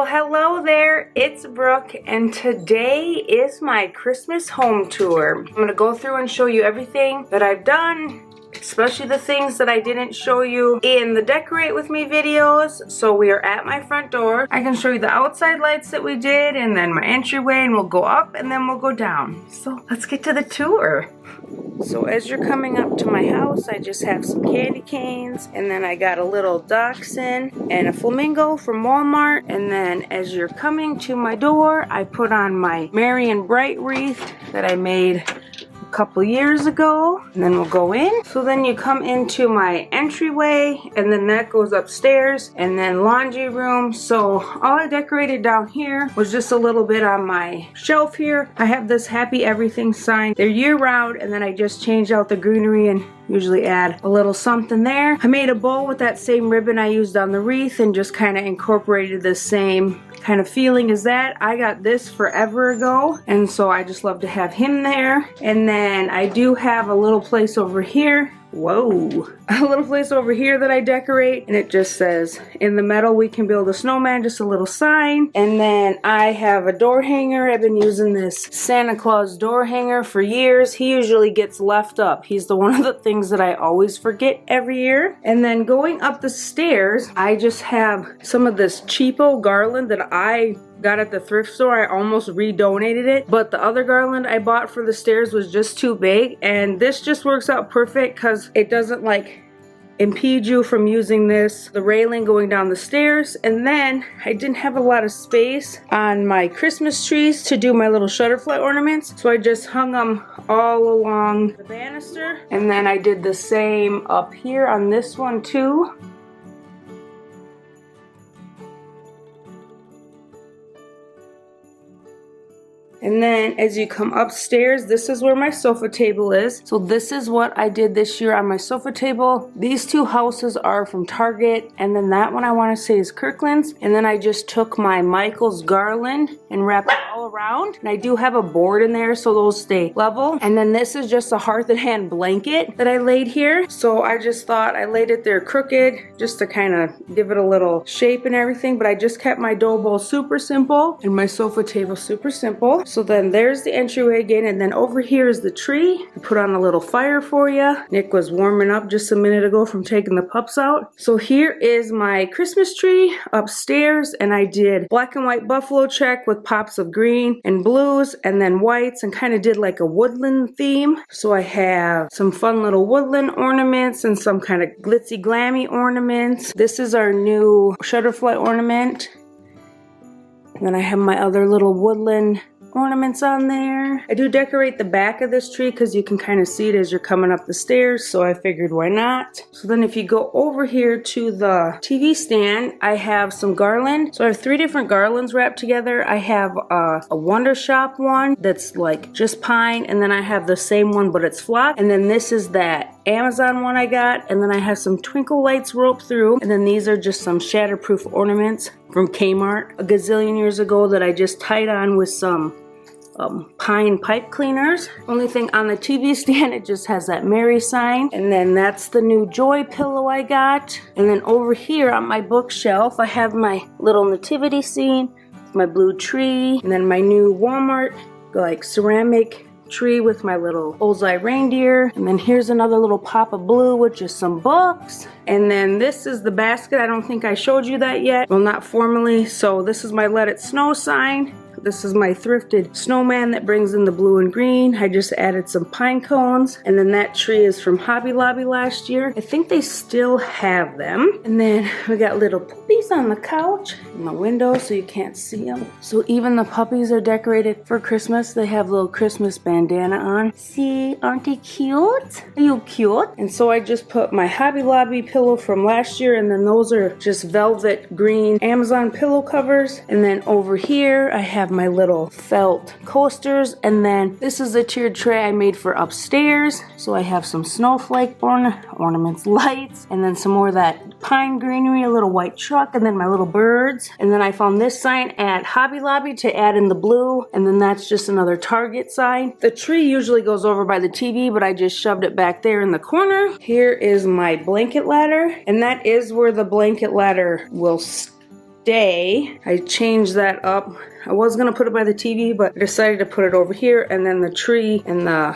hello there, it's Brooke, and today is my Christmas home tour. I'm gonna go through and show you everything that I've done, especially the things that I didn't show you in the Decorate With Me videos. So we are at my front door. I can show you the outside lights that we did, and then my entryway, and we'll go up and then we'll go down. So let's get to the tour. So as you're coming up to my house, I just have some candy canes, and then I got a little dachshund and a flamingo from Walmart. And then as you're coming to my door, I put on my Merry and Bright wreath that I made a couple years ago, and then we'll go in. So then you come into my entryway, and then that goes upstairs, and then laundry room. So all I decorated down here was just a little bit on my shelf here. I have this Happy Everything sign. They're year round, and then I just changed out the greenery and usually add a little something there. I made a bow with that same ribbon I used on the wreath and just kind of incorporated the same kind of feeling as that. I got this forever ago, and so I just love to have him there. And then I do have a little place over here. Whoa, a little place over here that I decorate, and it just says, in the metal we can build a snowman, just a little sign. And then I have a door hanger. I've been using this Santa Claus door hanger for years. He usually gets left up. He's the one of the things that I always forget every year. And then going up the stairs, I just have some of this cheapo garland that I got at the thrift store. I almost redonated it, but the other garland I bought for the stairs was just too big, and this just works out perfect because it doesn't like impede you from using the railing going down the stairs. And then I didn't have a lot of space on my Christmas trees to do my little shutterfly ornaments, so I just hung them all along the banister. And then I did the same up here on this one too. And then as you come upstairs, this is where my sofa table is. So this is what I did this year on my sofa table. These two houses are from Target, and then that one I want to say is Kirkland's. And then I just took my Michael's garland and wrapped it all around. And I do have a board in there so those stay level. And then this is just a hearth and hand blanket that I laid here. So I just thought I laid it there crooked just to kind of give it a little shape and everything. But I just kept my dough bowl super simple and my sofa table super simple. So then there's the entryway again, and then over here is the tree. I put on a little fire for you. Nick was warming up just a minute ago from taking the pups out. So here is my Christmas tree upstairs, and I did black and white buffalo check with pops of green and blues and then whites, and kind of did like a woodland theme. So I have some fun little woodland ornaments and some kind of glitzy glammy ornaments. This is our new shutterfly ornament. And then I have my other little woodland ornaments on there. I do decorate the back of this tree because you can kind of see it as you're coming up the stairs, so I figured why not. So then if you go over here to the TV stand, I have some garland. So I have 3 different garlands wrapped together. I have a Wonder Shop one that's like just pine, and then I have the same one but it's flock, and then this is that Amazon one I got, and then I have some twinkle lights roped through, and then these are just some shatterproof ornaments from Kmart a gazillion years ago that I just tied on with some pine pipe cleaners. Only thing on the TV stand, it just has that Merry sign. And then that's the new Joy pillow I got. And then over here on my bookshelf, I have my little nativity scene, my blue tree, and then my new Walmart like ceramic tree with my little bullseye reindeer. And then here's another little pop of blue with just some books. And then this is the basket. I don't think I showed you that yet. Well, not formally. So this is my Let It Snow sign. This is my thrifted snowman that brings in the blue and green. I just added some pine cones. And then that tree is from Hobby Lobby last year. I think they still have them. And then we got little puppies on the couch in the window so you can't see them. So even the puppies are decorated for Christmas. They have little Christmas bandana on. See, aren't they cute? Are you cute? And so I just put my Hobby Lobby pillow from last year, and then those are just velvet green Amazon pillow covers. And then over here I have my little felt coasters, and then this is a tiered tray I made for upstairs. So I have some snowflake ornaments, lights, and then some more of that pine greenery, a little white truck, and then my little birds. And then I found this sign at Hobby Lobby to add in the blue, and then that's just another Target sign. The tree usually goes over by the TV, but I just shoved it back there in the corner. Here is my blanket ladder, and that is where the blanket ladder will stay today I changed that up. I was gonna put it by the TV, but I decided to put it over here, and then the tree and the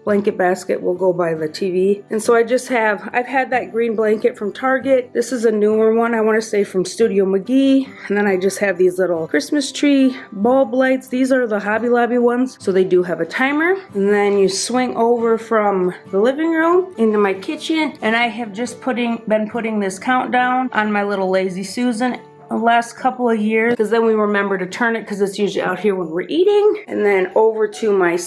blanket basket will go by the TV. And so I've had that green blanket from Target. This is a newer one, I want to say from Studio McGee. And then I just have these little Christmas tree bulb lights. These are the Hobby Lobby ones, so they do have a timer. And then you swing over from the living room into my kitchen, and I have just been putting this countdown on my little Lazy Susan the last couple of years, because then we remember to turn it because it's usually out here when we're eating. And then over to my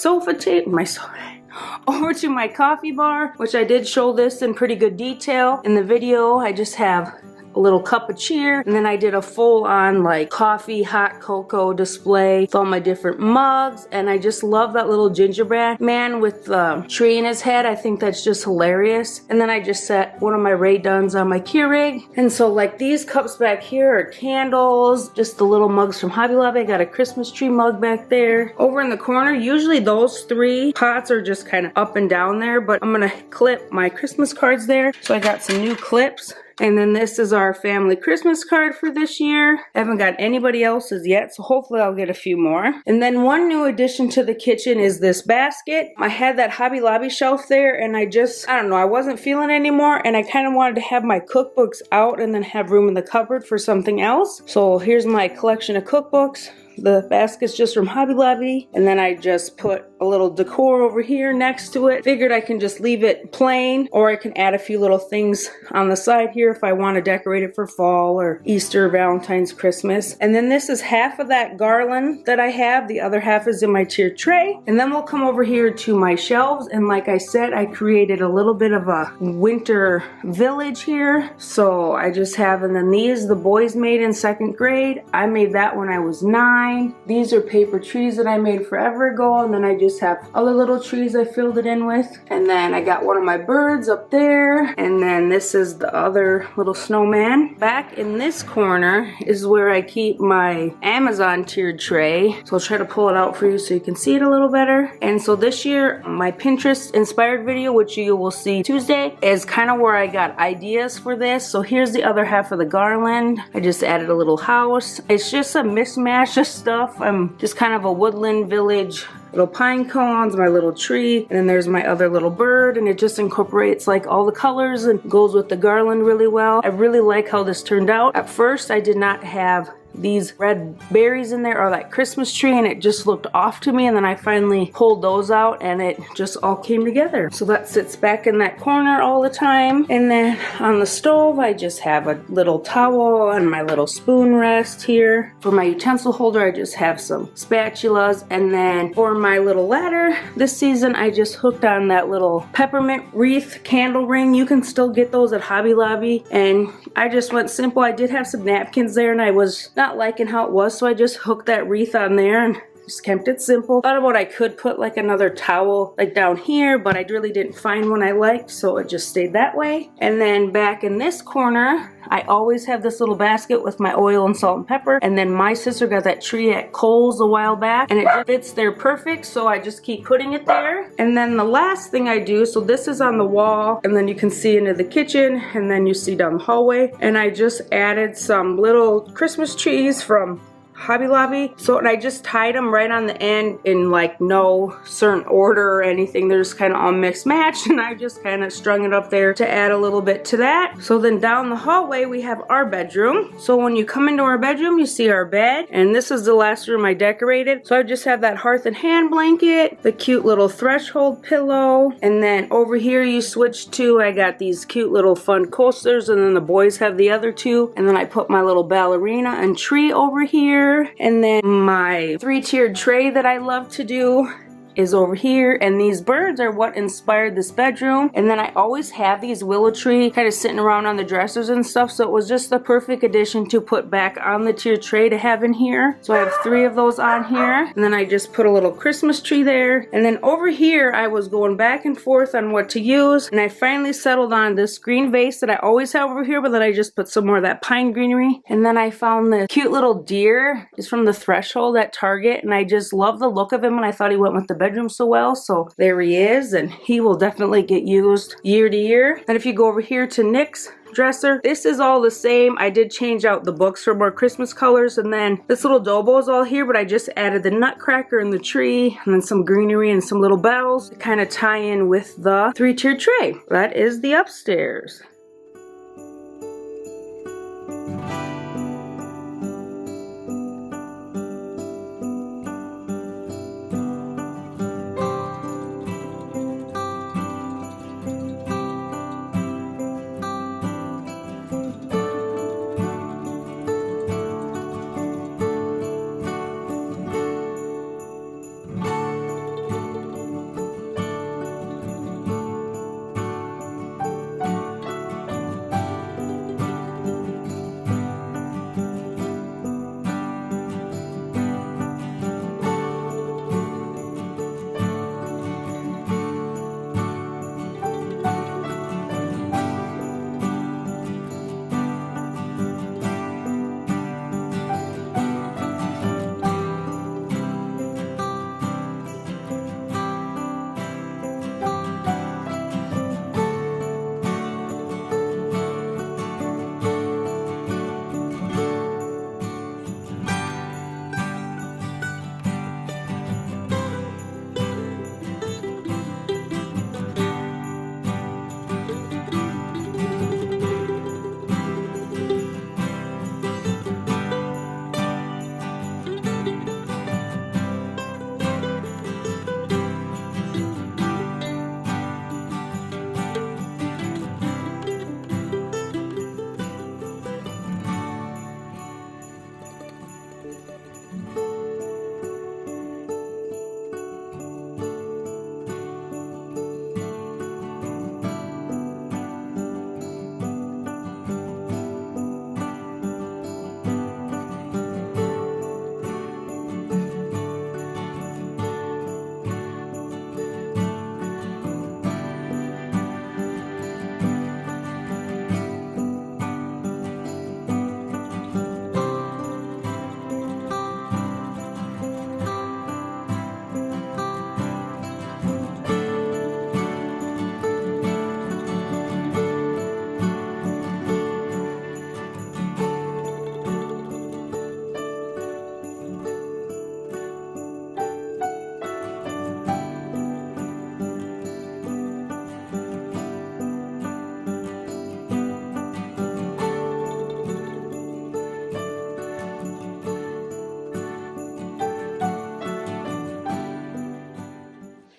over to my coffee bar, which I did show this in pretty good detail in the video. I just have a little cup of cheer, and then I did a full-on like coffee, hot cocoa display with all my different mugs, and I just love that little gingerbread man with the tree in his head. I think that's just hilarious. And then I just set one of my Ray Duns on my Keurig, and so like these cups back here are candles, just the little mugs from Hobby Lobby. I got a Christmas tree mug back there. Over in the corner, usually those 3 pots are just kind of up and down there, but I'm gonna clip my Christmas cards there. So I got some new clips. And then this is our family Christmas card for this year. I haven't got anybody else's yet, so hopefully I'll get a few more. And then one new addition to the kitchen is this basket. I had that Hobby Lobby shelf there, and I don't know, I wasn't feeling it anymore, and I kind of wanted to have my cookbooks out and then have room in the cupboard for something else. So here's my collection of cookbooks. The basket's just from Hobby Lobby, and then I just put a little decor over here next to it. Figured I can just leave it plain, or I can add a few little things on the side here if I want to decorate it for fall or Easter, Valentine's, Christmas. And then this is half of that garland that I have. The other half is in my tiered tray. And then we'll come over here to my shelves, and like I said, I created a little bit of a winter village here. So I just have, and then these the boys made in 2nd grade. I made that when I was 9. These are paper trees that I made forever ago, and then I just have other little trees I filled it in with. And then I got one of my birds up there, and then this is the other little snowman. Back in this corner is where I keep my Amazon tiered tray. So I'll try to pull it out for you so you can see it a little better. And so this year, my Pinterest inspired video, which you will see Tuesday, is kind of where I got ideas for this. So here's the other half of the garland. I just added a little house. It's just a mismatch of stuff. I'm just kind of a woodland village, little pine cones, my little tree, and then there's my other little bird, and it just incorporates like all the colors and goes with the garland really well. I really like how this turned out. At first I did not have these red berries in there or that Christmas tree, and it just looked off to me, and then I finally pulled those out and it just all came together. So that sits back in that corner all the time. And then on the stove I just have a little towel and my little spoon rest here. For my utensil holder I just have some spatulas, and then for my little ladder this season I just hooked on that little peppermint wreath candle ring. You can still get those at Hobby Lobby, and I just went simple. I did have some napkins there and I was not liking how it was, so I just hooked that wreath on there and just kept it simple. Thought about I could put like another towel like down here, but I really didn't find one I liked, so it just stayed that way. And then back in this corner I always have this little basket with my oil and salt and pepper, and then my sister got that tree at Kohl's a while back and it just fits there perfect, so I just keep putting it there. And then the last thing I do, so this is on the wall, and then you can see into the kitchen, and then you see down the hallway, and I just added some little Christmas trees from Hobby Lobby. So, and I just tied them right on the end in like no certain order or anything. They're just kind of all mixed matched, and I just kind of strung it up there to add a little bit to that. So then down the hallway we have our bedroom. So when you come into our bedroom you see our bed, and this is the last room I decorated. So I just have that hearth and hand blanket, the cute little threshold pillow, and then over here you switch to, I got these cute little fun coasters, and then the boys have the other 2, and then I put my little ballerina and tree over here. And then my 3-tiered tray that I love to do is over here, and these birds are what inspired this bedroom. And then I always have these willow tree kind of sitting around on the dressers and stuff, so it was just the perfect addition to put back on the tiered tray to have in here. So I have 3 of those on here, and then I just put a little Christmas tree there. And then over here I was going back and forth on what to use, and I finally settled on this green vase that I always have over here, but then I just put some more of that pine greenery. And then I found the cute little deer. It's from the Threshold at Target, and I just love the look of him, and I thought he went with the bedroom so well. So there he is, and he will definitely get used year to year. And if you go over here to Nick's dresser, this is all the same. I did change out the books for more Christmas colors, and then this little Dobo is all here, but I just added the nutcracker and the tree, and then some greenery and some little bells to kind of tie in with the 3-tier tray. That is the upstairs.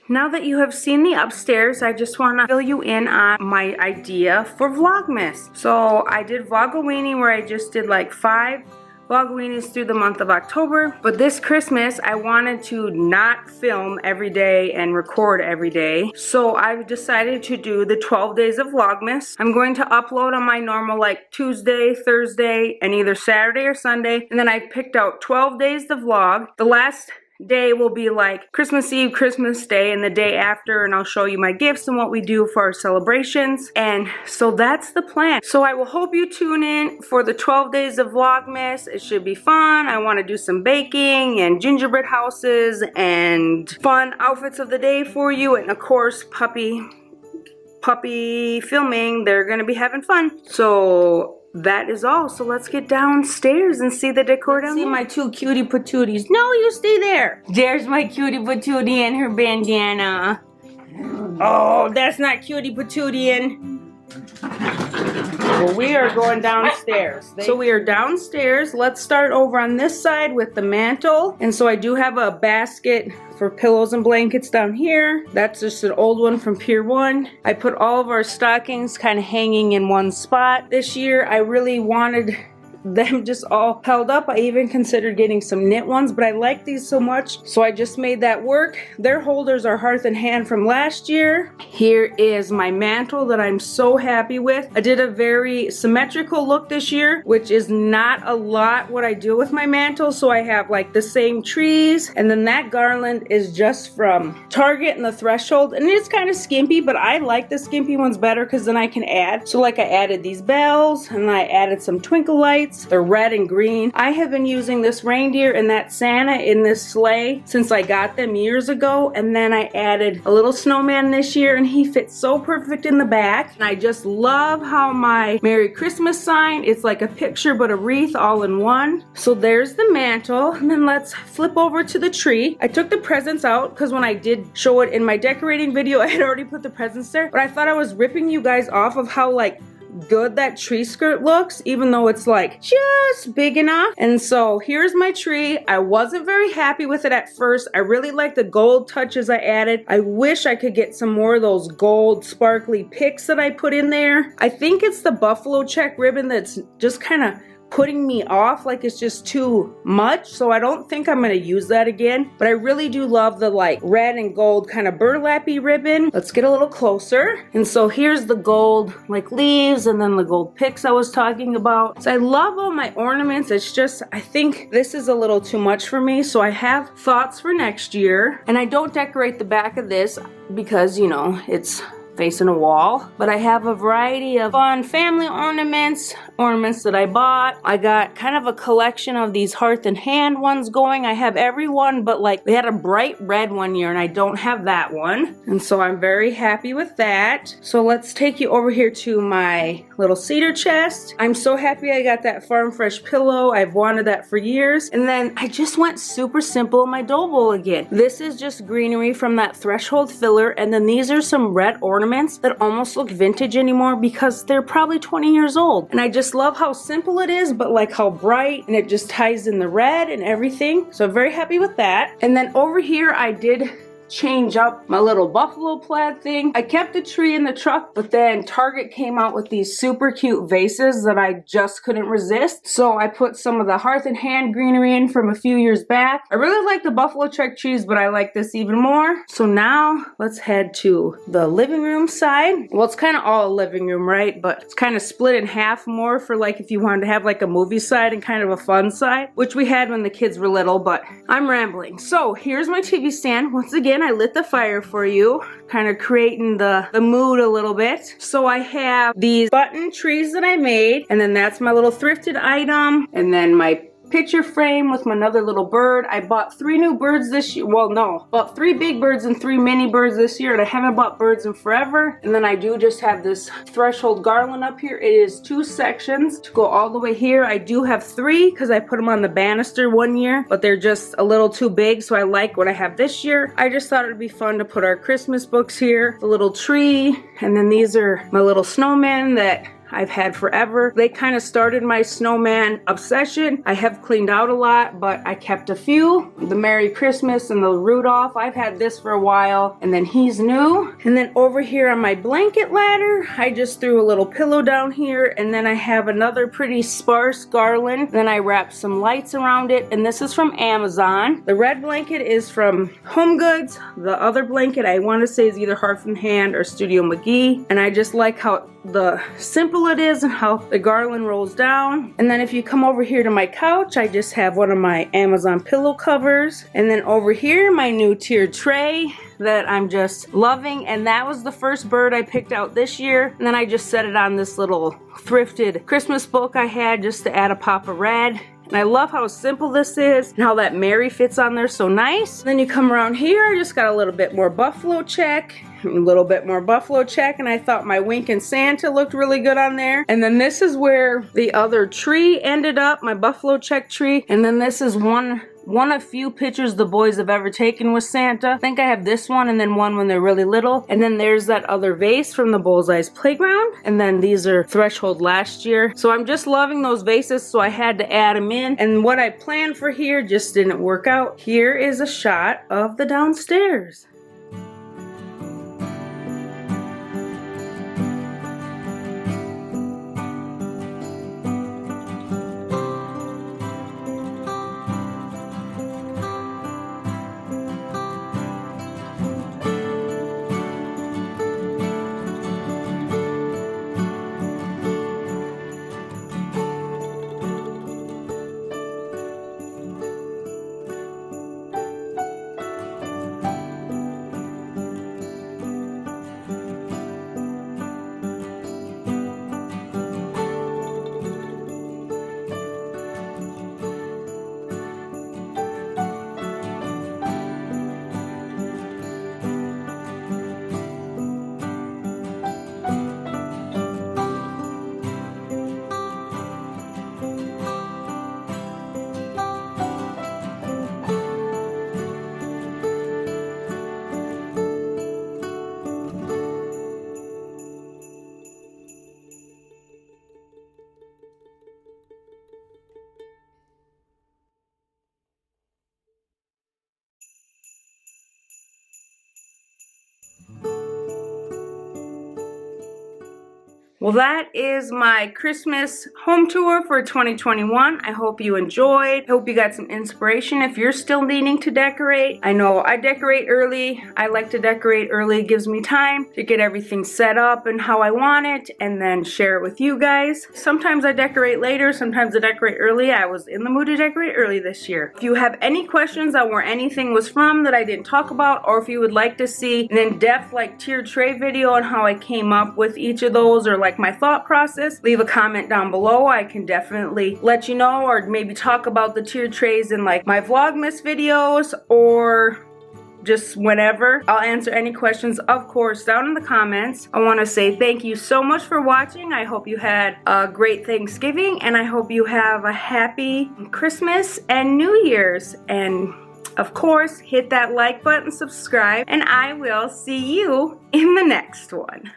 Now that you have seen the upstairs, I just want to fill you in on my idea for Vlogmas. So I did Vlogowini, where I just did like 5 Vlogowinis through the month of October. But this Christmas, I wanted to not film every day and record every day. So I've decided to do the 12 days of Vlogmas. I'm going to upload on my normal like Tuesday, Thursday, and either Saturday or Sunday. And then I picked out 12 days to vlog. The last day will be like Christmas Eve, Christmas Day, and the day after, and I'll show you my gifts and what we do for our celebrations. And so that's the plan. So I will hope you tune in for the 12 days of Vlogmas. It should be fun. I want to do some baking and gingerbread houses and fun outfits of the day for you, and of course puppy filming. They're gonna be having fun. So that is all. So let's get downstairs and see the decor down there. See my 2 cutie patooties. No, you stay there. There's my cutie patootie and her bandana. Oh, that's not cutie patootie. Well, we are going downstairs. So we are downstairs. Let's start over on this side with the mantle. And so I do have a basket for pillows and blankets down here. That's just an old one from Pier 1. I put all of our stockings kind of hanging in one spot. This year I really wanted them just all held up. I even considered getting some knit ones, but I like these so much, so I just made that work. Their holders are Hearth and Hand from last year. Here is my mantle that I'm so happy with. I did a very symmetrical look this year, which is not a lot what I do with my mantle. So I have like the same trees, and then that garland is just from Target and the Threshold, and it's kind of skimpy, but I like the skimpy ones better because then I can add. So like I added these bells, and I added some twinkle lights, ornaments. They're red and green. I have been using this reindeer and that Santa in this sleigh since I got them years ago, and then I added a little snowman this year and he fits so perfect in the back. And I just love how my Merry Christmas sign, it's like a picture but a wreath all in one. So there's the mantle, and then let's flip over to the tree. I took the presents out because when I did show it in my decorating video, I had already put the presents there, but I thought I was ripping you guys off of how like good that tree skirt looks, even though it's like just big enough. And so here's my tree. I wasn't very happy with it at first. I really like the gold touches I added. I wish I could get some more of those gold sparkly picks that I put in there. I think it's the buffalo check ribbon that's just kind of putting me off, like it's just too much, so I don't think I'm gonna use that again. But I really do love the like red and gold kind of burlappy ribbon. Let's get a little closer. And so here's the gold like leaves and then the gold picks I was talking about. So I love all my ornaments. It's just, I think this is a little too much for me, so I have thoughts for next year. And I don't decorate the back of this because, you know, it's facing a wall, but I have a variety of fun family ornaments that I bought. I got kind of a collection of these hearth and hand ones going. I have every one, but like they had a bright red one year and I don't have that one, and so I'm very happy with that. So let's take you over here to my little cedar chest. I'm so happy I got that Farm Fresh pillow. I've wanted that for years. And then I just went super simple in my dough bowl again. This is just greenery from that threshold filler, and then these are some red ornaments that almost look vintage anymore because they're probably 20 years old. And I just love how simple it is, but like how bright, and it just ties in the red and everything. So I'm very happy with that. And then over here I did change up my little buffalo plaid thing. I kept the tree in the truck, but then Target came out with these super cute vases that I just couldn't resist. So I put some of the hearth and hand greenery in from a few years back. I really like the buffalo check trees, but I like this even more. So now let's head to the living room side. Well, it's kind of all a living room, right? But it's kind of split in half more for like if you wanted to have like a movie side and kind of a fun side, which we had when the kids were little, but I'm rambling. So here's my TV stand. Once again, I lit the fire for you, kind of creating the mood a little bit. So I have these button trees that I made, and then that's my little thrifted item, and then my picture frame with my another little bird. I bought 3 new birds this year. Well, no, bought 3 big birds and 3 mini birds this year, and I haven't bought birds in forever. And then I do just have this threshold garland up here. It is 2 sections to go all the way here. I do have 3 because I put them on the banister one year, but they're just a little too big, so I like what I have this year. I just thought it would be fun to put our Christmas books here, the little tree, and then these are my little snowmen that I've had forever. They kind of started my snowman obsession. I have cleaned out a lot, but I kept a few. The Merry Christmas and the Rudolph, I've had this for a while, and then he's new. And then over here on my blanket ladder, I just threw a little pillow down here, and then I have another pretty sparse garland. Then I wrapped some lights around it, and this is from Amazon. The red blanket is from Home Goods. The other blanket I want to say is either Hearth and Hand or Studio McGee, and I just like how the simple it is and how the garland rolls down. And then if you come over here to my couch, I just have one of my Amazon pillow covers, and then over here my new tiered tray that I'm just loving, and that was the first bird I picked out this year. And then I just set it on this little thrifted Christmas book I had just to add a pop of red. And I love how simple this is and how that Mary fits on there so nice. And then you come around here, I just got a little bit more buffalo check, a little bit more buffalo check, and I thought my Winkin' Santa looked really good on there. And then this is where the other tree ended up, my buffalo check tree. And then this is one of few pictures the boys have ever taken with Santa. I think I have this one and then one when they're really little. And then there's that other vase from the Bullseye's Playground. And then these are Threshold last year. So I'm just loving those vases, so I had to add them in. And what I planned for here just didn't work out. Here is a shot of the downstairs. Well, that is my Christmas home tour for 2021. I hope you enjoyed. I hope you got some inspiration if you're still needing to decorate. I know I decorate early. I like to decorate early. It gives me time to get everything set up and how I want it and then share it with you guys. Sometimes I decorate later, sometimes I decorate early. I was in the mood to decorate early this year. If you have any questions on where anything was from that I didn't talk about, or if you would like to see an in-depth like tiered tray video on how I came up with each of those, or like my thought process, leave a comment down below. I can definitely let you know, or maybe talk about the tiered trays in like my Vlogmas videos, or just whenever. I'll answer any questions, of course, down in the comments. I want to say thank you so much for watching. I hope you had a great Thanksgiving, and I hope you have a happy Christmas and New Year's. And of course, hit that like button, subscribe, and I will see you in the next one.